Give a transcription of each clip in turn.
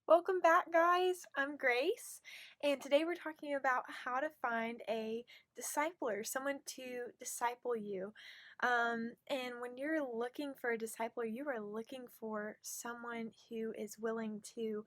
Welcome back, guys. I'm Grace, and today we're talking about how to find a discipler, someone to disciple you. And when you're looking for a discipler, you are looking for someone who is willing to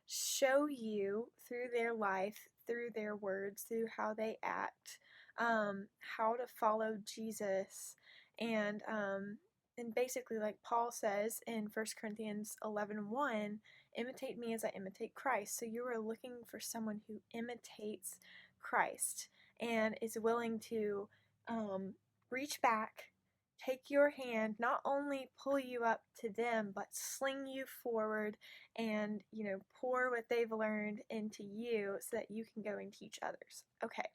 show you through their life, through their words, through how they act, how to follow Jesus, and um, and basically, like Paul says in 1 Corinthians 11:1, imitate me as I imitate Christ. So you are looking for someone who imitates Christ and is willing to um, reach back, take your hand, not only pull you up to them, but sling you forward and, pour what they've learned into you so that you can go and teach others. Okay,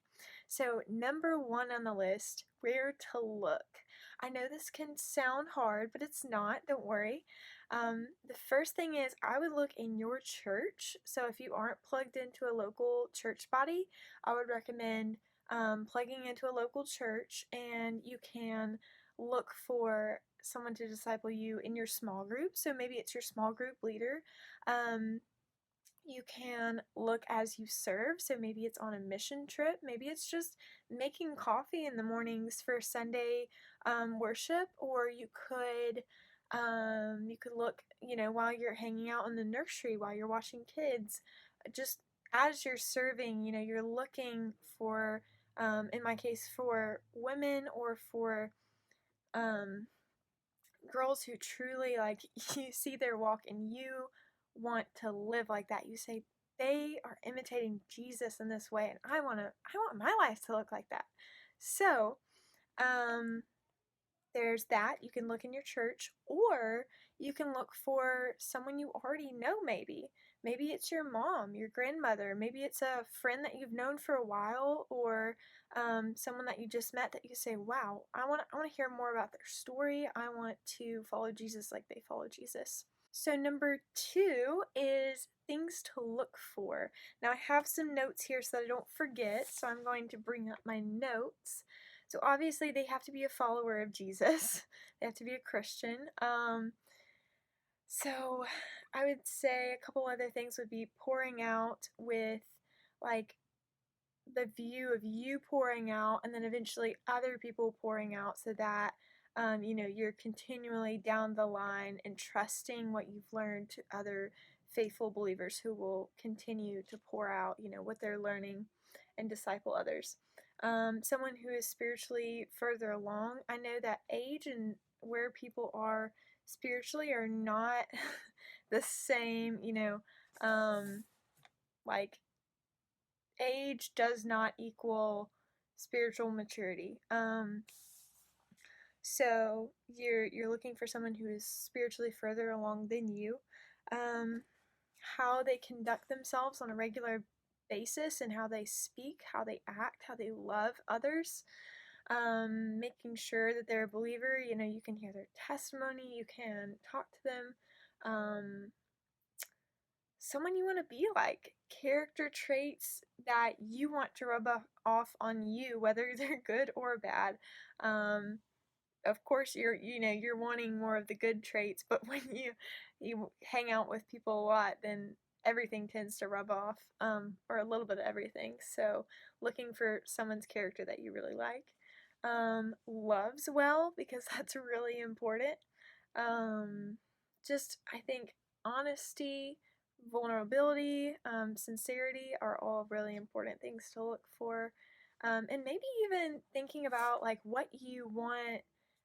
so number one on the list, where to look. I know this can sound hard, but it's not, don't worry. The first thing is I would look in your church. So if you aren't plugged into a local church body, I would recommend plugging into a local church, and you can look for someone to disciple you in your small group. So maybe it's your small group leader. You can look as you serve. So maybe it's on a mission trip. Maybe it's just making coffee in the mornings for Sunday worship, or you could look, while you're hanging out in the nursery, while you're watching kids, just as you're serving, you're looking for, in my case, for women or for um, girls who truly, like, you see their walk and you want to live like that. You say, they are imitating Jesus in this way, and I want my life to look like that. So, um, there's that. You can look in your church, or you can look for someone you already know, maybe. Maybe it's your mom, your grandmother, maybe it's a friend that you've known for a while, or someone that you just met that you say, wow, I want to hear more about their story. I want to follow Jesus like they follow Jesus. So number two is things to look for. Now I have some notes here so that I don't forget, so I'm going to bring up my notes. So obviously they have to be a follower of Jesus. They have to be a Christian. So I would say a couple other things would be pouring out with, like, the view of you pouring out and then eventually other people pouring out, so that you're continually down the line and trusting what you've learned to other faithful believers who will continue to pour out, what they're learning and disciple others. Someone who is spiritually further along. I know that age and where people are spiritually are not the same, like, age does not equal spiritual maturity. So you're looking for someone who is spiritually further along than you. How they conduct themselves on a regular basis, and how they speak, how they act, how they love others. Making sure that they're a believer. You can hear their testimony, you can talk to them. Someone you want to be like, character traits that you want to rub off on you, whether they're good or bad. Of course, you're wanting more of the good traits, but when you hang out with people a lot, then everything tends to rub off, or a little bit of everything. So looking for someone's character that you really like. Loves well, because that's really important. Just, I think, honesty, vulnerability, sincerity are all really important things to look for. And maybe even thinking about, like, what you want,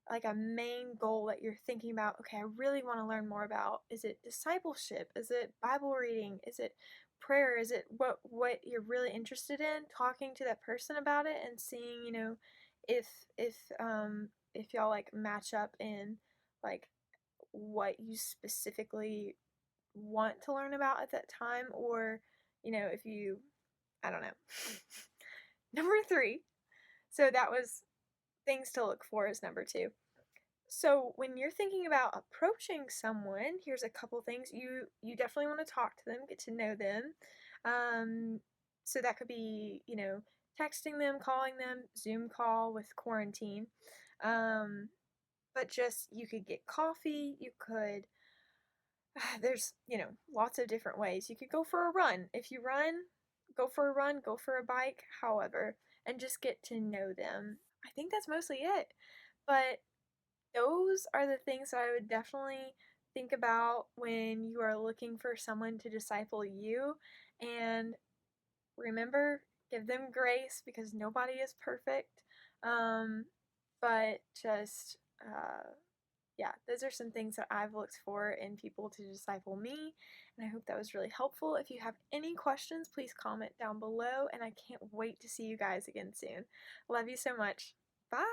like a main goal that you're thinking about. Okay, I really want to learn more about. Is it discipleship? Is it Bible reading? Is it prayer? Is it what you're really interested in? Talking to that person about it and seeing, if if if y'all, like, match up in, like, what you specifically want to learn about at that time, or if you, I don't know. Number three, so that was things to look for, is number two. So when you're thinking about approaching someone, here's a couple things. You definitely want to talk to them, get to know them. So that could be, texting them, calling them, Zoom call with quarantine. But just, you could get coffee, you could there's, lots of different ways. You could go for a run. If you run, go for a run, go for a bike, however, and just get to know them. I think that's mostly it. But those are the things that I would definitely think about when you are looking for someone to disciple you. And remember, give them grace because nobody is perfect. But just, yeah, those are some things that I've looked for in people to disciple me, and I hope that was really helpful. If you have any questions, please comment down below, and I can't wait to see you guys again soon. Love you so much. Bye!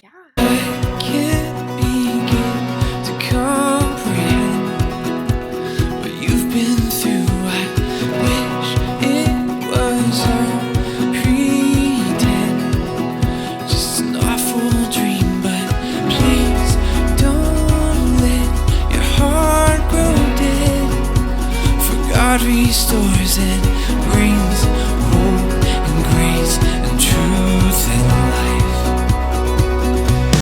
Yeah. I can't begin to comprehend what you've been through. I wish it was all pretend, just an awful dream. But please don't let your heart grow dead, for God restores it.